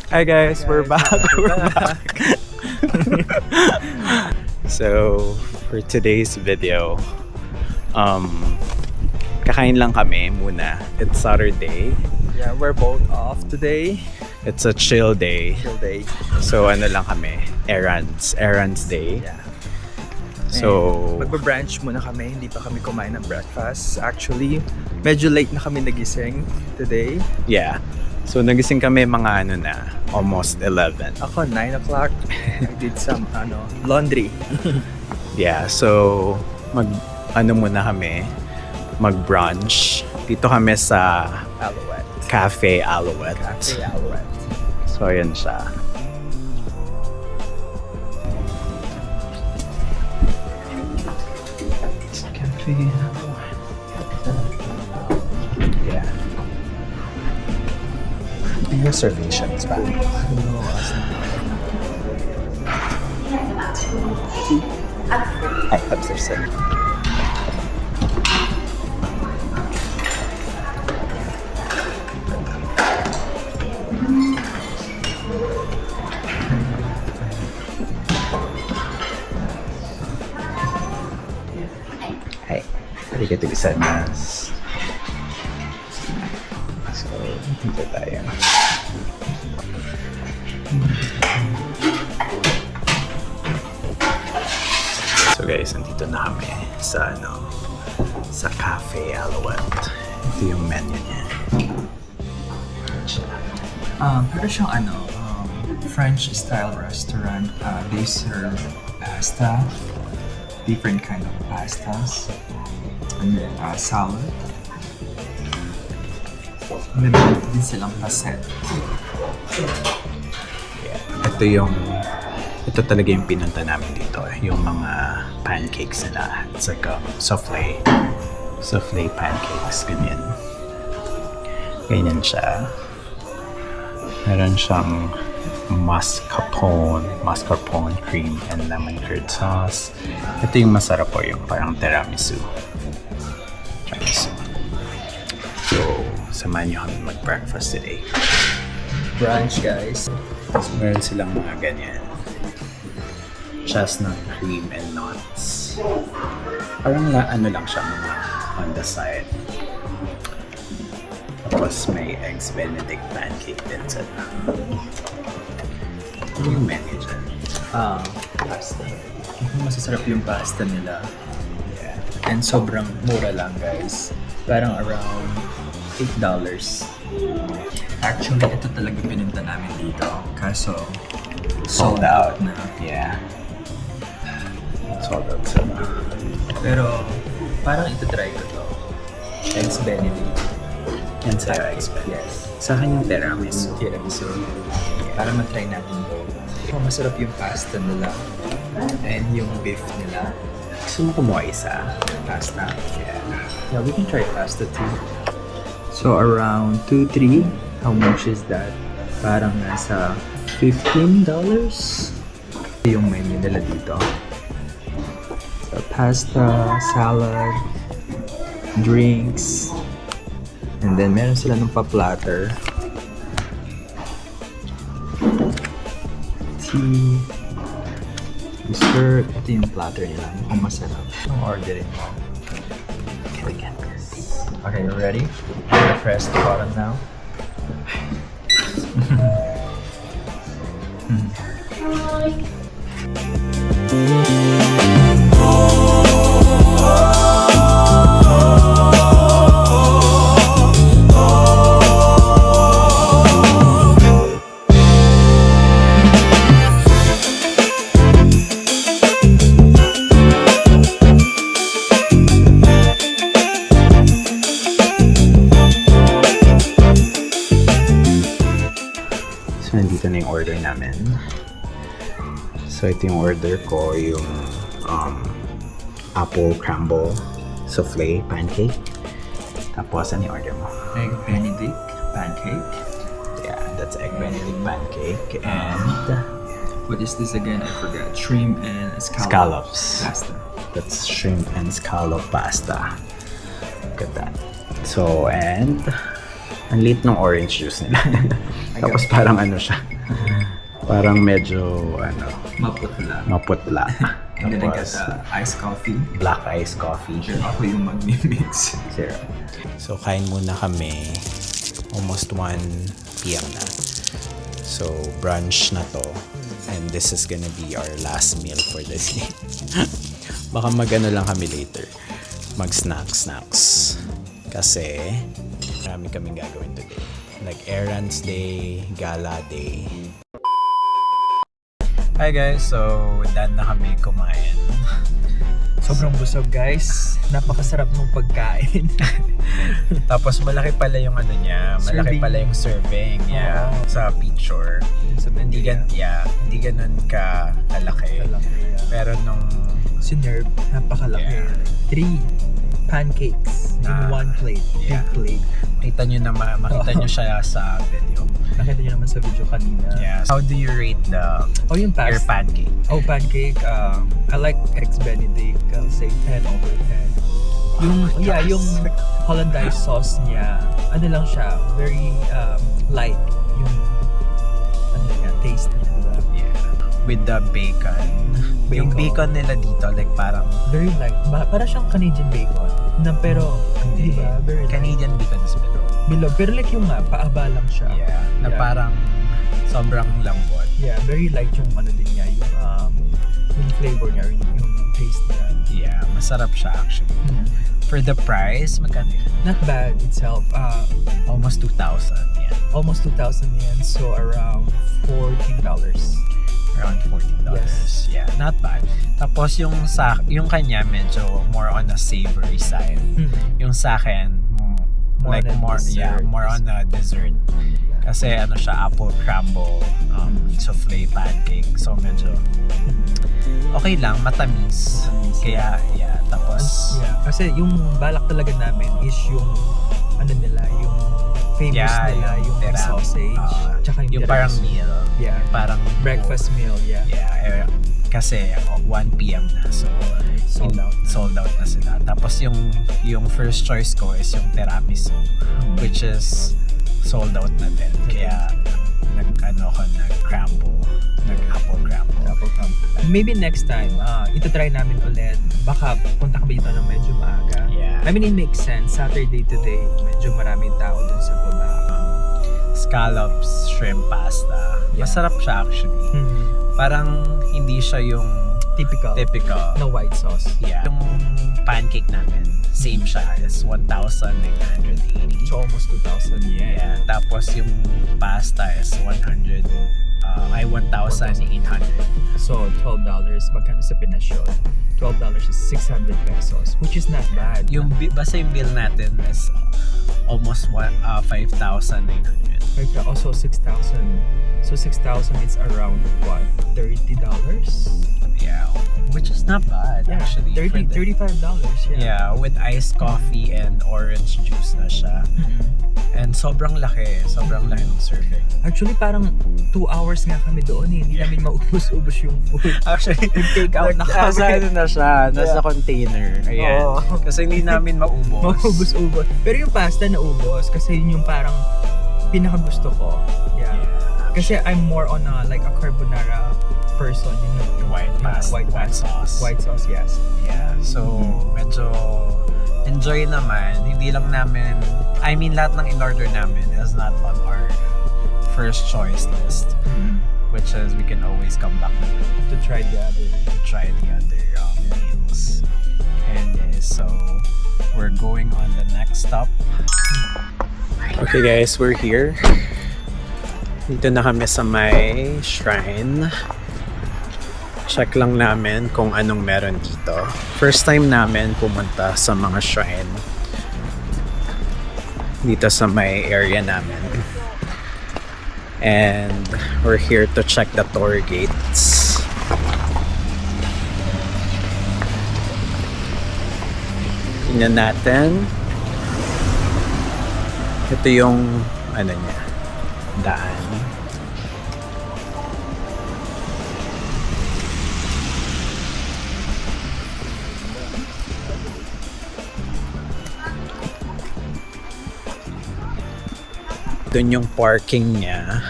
Hi guys, we're back. We're back. So, for today's video, kakain lang kami muna. It's Saturday. Yeah, we're both off today. It's a chill day. Chill day. So, ano lang kami, errands day. Yeah. So, Magbe-brunch muna kami, hindi pa kami kumain ng breakfast. Actually, medyo late na kami nagising today. yeah. So, nagising kami mga almost 11. Ako, 9 o'clock. I did some, laundry. Yeah, so muna kami, mag-brunch. Dito kami sa Alouette. Cafe Alouette. Cafe Alouette. So, ayan siya. Cafe Alouette. Yeah. Yung reservations ba? Ay, upstairs sir. Hi. Arigato gozaimasu. So, dito tayo. So guys, nandito na kami sa Cafe Alouette. Ito yung menu niya. Pero siyang French style restaurant. They serve pasta, different kind of pastas, and then salad. May din silang paset. Yeah. Ito talaga yung pinunta namin dito. Yung mga pancakes nila. It's like a souffle pancakes. Ganyan siya. Meron siyang mascarpone cream and lemon curd sauce. Ito yung masarap po, yung parang tiramisu. So, samahan nyo kami mag-breakfast today. Brunch, guys. So, meron silang mga ganyan. Chestnut cream and nuts. Parang lang siya mga on the side. Tapos may eggs benedict pancake din sila. Ano yung menu dyan? Pasta. Masasarap yung pasta nila. Yeah. And sobrang mura lang, guys. Parang around $8. Actually, ito talaga pinunta namin dito. Kaso, sold out na. Yeah. Sold out sila. Pero, parang ito-try ko to. Eggs Benedict. Yan sa eggs benedict. Yes. Sa akin yung tiramisu. Tiramisu. Para matry natin both. Masarap yung pasta nila. And yung beef nila. Gusto mo kumuha isa? Pasta. Yeah. Yeah, we can try pasta too. So, around 2-3. How much is that? Parang nasa $15. Yung menu nila dito. So, pasta, salad, drinks, and then meron sila ng pa-platter. Tea, dessert. Ito yung platter nila. Mukhang masarap. Ang orderin mo. Okay, you ready? I'm gonna press the button now. order namin. So ito yung order ko, yung apple crumble souffle pancake. Tapos ano yung order mo? Egg Benedict pancake. Yeah, that's egg benedict pancake. And What is this again? I forgot. Shrimp and scallops. pasta. That's shrimp and scallop pasta. Look at that. So, and ang liit ng orange juice nila. Tapos parang ano siya. Parang medyo Maputla. maputla. And then I got Tapos iced coffee. black iced coffee. Sure, ako yung mag-mix. Zero. So, kain muna kami. Almost 1 p.m. na. So, brunch na to. And this is gonna be our last meal for the day. Baka mag-ano lang kami later. Mag-snacks. Kasi, marami kaming gagawin today. Like errands day, gala day. Hi guys, so done na kami kumain. Sobrang busog guys. Napakasarap ng pagkain. Tapos malaki pala yung ano niya, malaki Serving. pala yung serving niya Oo. sa picture. Sa Hindi hindi ganun ka kalaki. Pero nung Sinerve, napakalaki. Yeah. 3 pancakes in Na- 1 plate. yeah. Big plate. makita nyo na makita nyo siya sa video. Nakita nyo naman sa video kanina. Yeah. How do you rate the Oh, yung your pasta. pancake? Oh, pancake. I like Eggs Benedict. I'll say 10 over 10. Yung Hollandaise sauce niya, ano lang siya, very light. Yung taste niya, diba? Yeah. With the bacon. Yung bacon nila dito, like parang Very light. Para siyang Canadian bacon. Na pero, diba? Very light. Canadian bacon is below. Bilog. Pero like yung paaba lang siya. Yeah. Na Yeah. parang sobrang lambot. Yeah, very light yung ano din niya, yung flavor niya, yung taste niya. Yeah. Masarap siya actually. For the price, magkano yun? Not bad itself. Almost 2,000. Yeah. Almost 2,000 yen, so around $14. Around $14. Yes. Yeah, not bad. Tapos yung kanya medyo more on a savory side. Yung sa akin, More on a dessert. more on a dessert. Kasi ano siya, apple crumble souffle pancake. So medyo okay lang, matamis. Kaya yeah, tapos Yeah, kasi yung balak talaga namin is yung ano nila, yung famous nila, yung tiramisu. sausage, tsaka yung parang tiramisu. meal. Yeah. Parang Breakfast meal, yeah. Yeah, kasi 1 p.m. na. So sold out na sila. Tapos yung first choice ko is yung tiramisu, which is sold out na din. Kaya nag-apple crumble. Maybe next time, ito-try namin ulit. Baka punta kami dito ng medyo maaga. Yeah. I mean, it makes sense. Saturday today, medyo maraming tao dun sa baba. Scallops, shrimp pasta. Yeah. Masarap siya actually. Parang hindi siya yung typical. No white sauce. Yeah. Yung pancake namin, same siya. Is 1,980. So almost 2,000 yen. Yeah. Tapos yung pasta is 1,800. So $12, magkano sa Pinas yun? $12 is 600 pesos, which is not bad. Basta yung bill natin is almost 5,900. Also 6,000. So 6,000 is around what? $30? Yeah, which is not bad actually. $35. Yeah, with iced coffee and orange juice na siya. And sobrang laki ng serving. Actually, parang 2 hours nga kami doon eh. Hindi namin maubos-ubos yung food. Actually, Take out na kami. Nasa na siya, nasa Yeah. container. Ayan. Oo. Kasi hindi namin maubos. Maubos-ubos. Pero yung pasta naubos kasi yun yung parang pinakagusto ko. Yeah. Kasi I'm more on a carbonara person. Yung White pasta, white sauce. White sauce, yes. Yeah, so medyo enjoy naman. Hindi lang namin, I mean lahat ng in-order namin is not on our first choice list. Which is we can always come back To try the other. to try the other meals. And so we're going on the next stop. Okay guys, we're here. Dito na kami sa may shrine. Check lang namin kung anong meron dito. First time namin pumunta sa mga shrine dito sa may area namin. And we're here to check the tour gates. Tingnan natin. Ito yung ano niya, daan. Doon yung parking niya.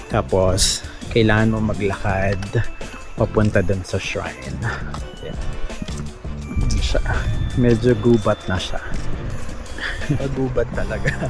Tapos, kailangan mo maglakad papunta doon sa shrine. Yan. Yan siya. Medyo gubat na siya. Magubat talaga.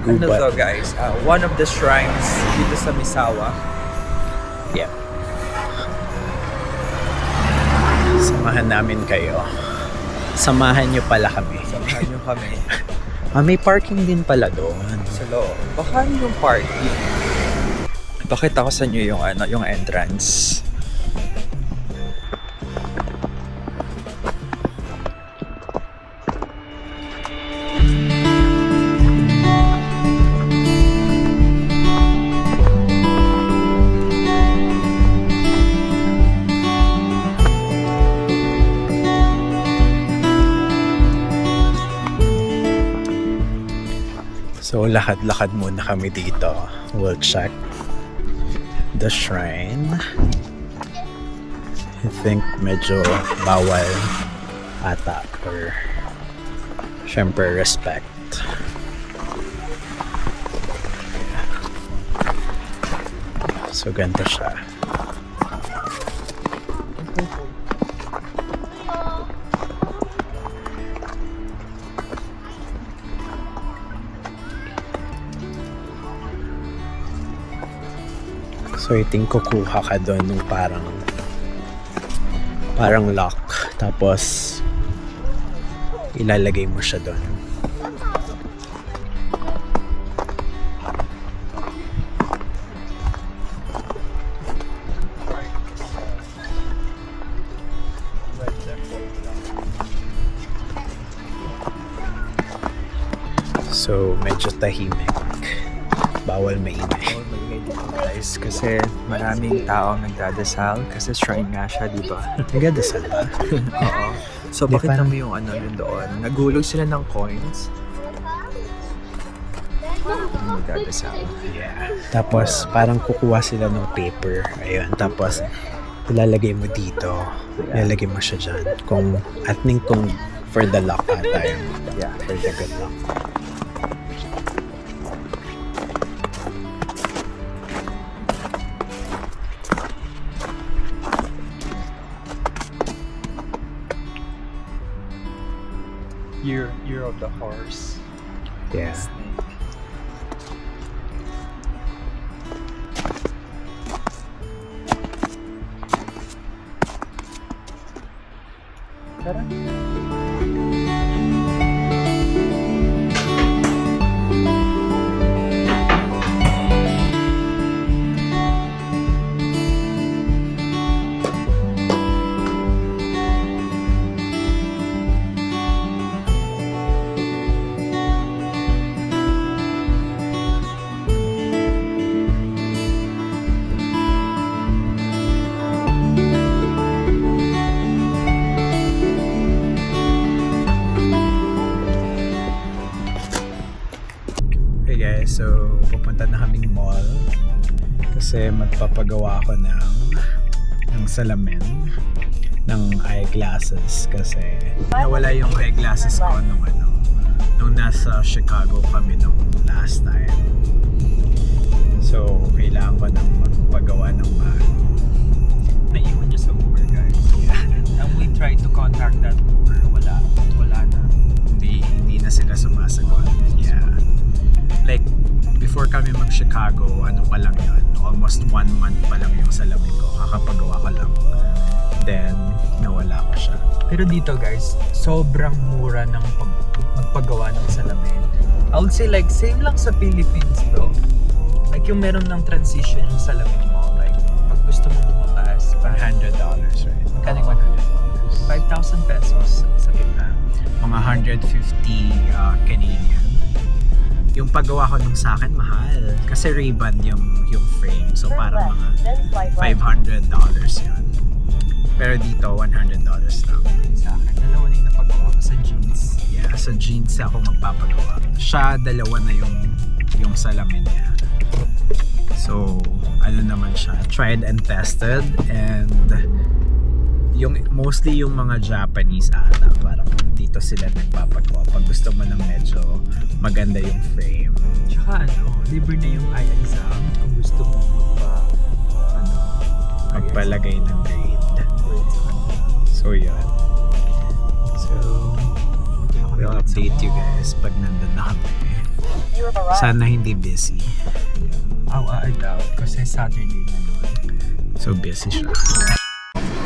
Gubat. Ano to guys? One of the shrines dito sa Misawa. Yeah. Samahan namin kayo. Samahan nyo pala kami. Samahan nyo kami May parking din pala doon. sa loob. Baka yung parking. Pakita ko sa inyo yung yung entrance. So, lakad-lakad muna kami dito. We'll check the shrine. I think medyo bawal ata or syempre respect. So, ganito siya. So, I think kukuha ka doon ng parang lock. Tapos, ilalagay mo siya doon. So, medyo tahimik. Bawal maingay. Guys, kasi maraming taong nagdadasal kasi shrine nga siya, di ba? Nagdadasal ba? Oo. So, Di pakita pa- mo yung yun doon. Nagulog sila ng coins. Nagdadasal. Yeah. Tapos, parang kukuha sila ng paper. Ayun. Tapos, ilalagay mo dito. Ilalagay mo siya dyan. Kung for the luck ata yun. Yeah. For the good luck. Year of the horse. Yeah. Snake. Tara. Hey guys, so pupunta na kaming mall kasi magpapagawa ako ng salamin ng eyeglasses kasi nawala yung eyeglasses ko nung nasa Chicago kami nung last time. So kailangan ko nang magpagawa ng Naiwan niya sa Uber, guys. And we tried to contact that Uber. Wala na. hindi na sila sumasagot. Yeah. Like, before kami mag-Chicago, ano pa lang yun, almost 1 month pa lang yung salamin ko, kakapagawa ko lang. Then, nawala ko siya. Pero dito guys, sobrang mura ng magpagawa ng salamin. I would say like same lang sa Philippines bro. Like yung meron ng transition yung salamin mo. Like pag gusto mo lumabas, $100, right? Magkano Oo. $100? 5,000 pesos sa gitna. Mga 150 Canadian. Yung paggawa ko nung sa akin, mahal. Kasi Ray-Ban yung frame. So parang mga $500 yun. Pero dito, $100 lang. Sa akin, dalawa na yung napagawa ko sa jeans. Yeah, sa jeans ako magpapagawa. Siya, dalawa na yung salamin niya. So, ano naman siya, tried and tested. And mostly yung mga Japanese ata, parang dito sila nagpapagawa pag gusto mo ng medyo maganda yung frame. Tsaka libre na yung eye exam kung gusto mo magpalagay ng grade. So yun. So we'll update you guys pag nandun na kami. Sana hindi busy. I doubt kasi Saturday na yun. So busy siya.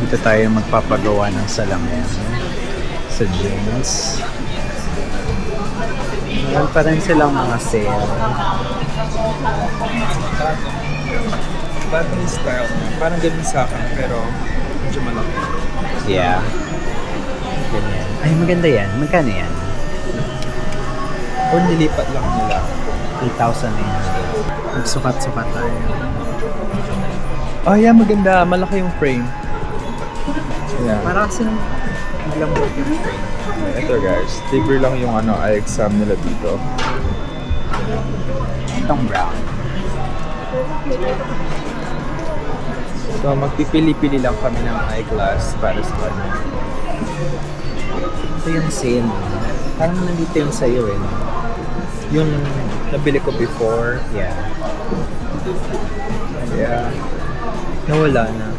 Dito tayo magpapagawa ng salamin sa jeans. Meron pa rin silang mga sale. Battery style. Parang ganun sa akin pero medyo malaki. Yeah. Ganyan. Ay, maganda yan. Magkano yan? Or nilipat lang nila. 8,900. Magsukat-sukat tayo. Oh yeah, maganda. Malaki yung frame. Yeah. Para kasi naglambot yung frame. Ito guys, libre lang yung eye exam nila dito. Itong brown. So magpipili-pili lang kami ng eyeglass para sa kanya. Ito yung sale. Parang nandito yung sa'yo eh. Yung nabili ko before, Yeah. nawala na.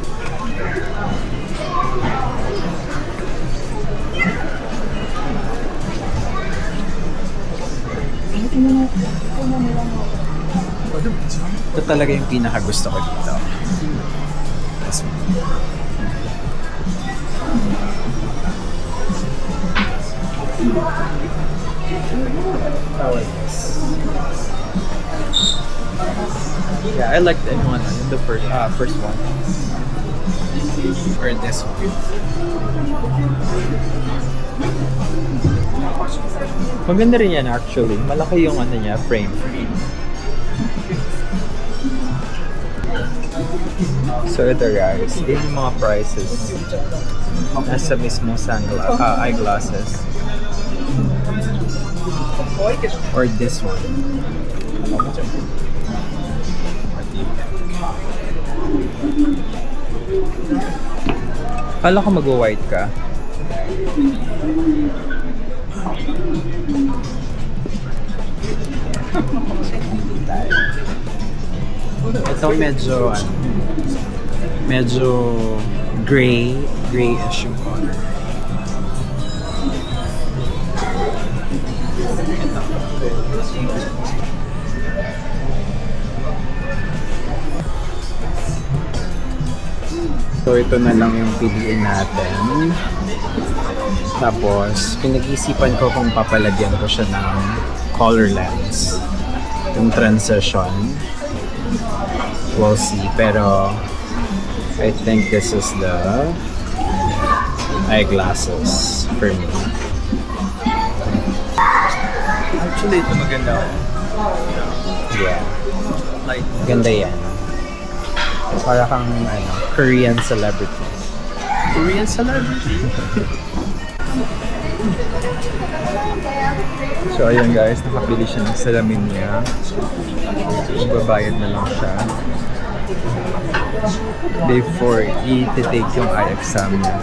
Ito talaga yung pinaka-gusto ko dito. This one. How is this? Yeah, I liked the first one. Or this one? Maganda rin yan actually. Malaki yung frame. So ito guys, yun yung mga prices. Nasa mismo eyeglasses. Or this one? Kala ko mag-white ka. Ito medyo grayish yung color. So ito na lang yung piliin natin. Tapos pinag-isipan ko kung papalagyan ko siya ng color lens. Yung transition. We'll see. Pero I think this is the eyeglasses for me. Actually, ito maganda. Yeah. Like, Ganda yan. Para kang Korean celebrity. Korean celebrity. So ayun guys, nakabili siya ng salamin niya. Magbabayad na lang siya before i-take yung eye exam niya.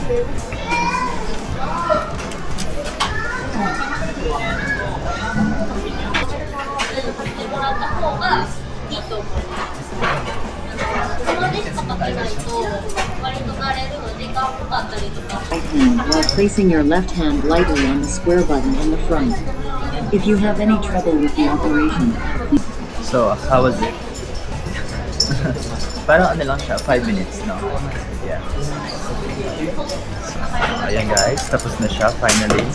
While placing your left hand lightly on the square button in the front. If you have any trouble with the operation, So, how was it? Parang lang siya, 5 minutes, no? Yeah. So, ayan guys, tapos na siya, finally.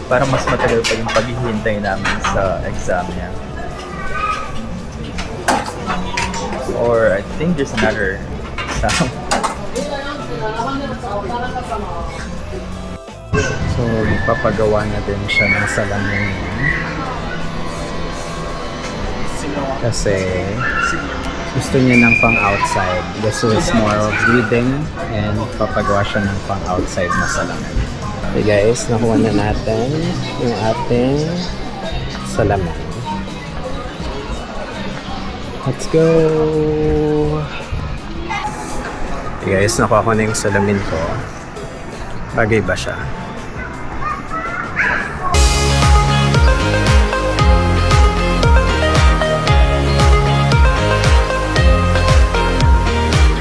Parang mas matagal pa yung paghihintay namin sa exam niya. Or I think there's another exam. So, ipapagawa na din siya ng salamin. Kasi gusto niya ng pang outside. This is more of reading and papagawa siya ng pang outside na salamin. Okay guys, nakuha na natin yung ating salamin. Let's go! Okay guys, nakuha ko na yung salamin ko. Bagay ba siya?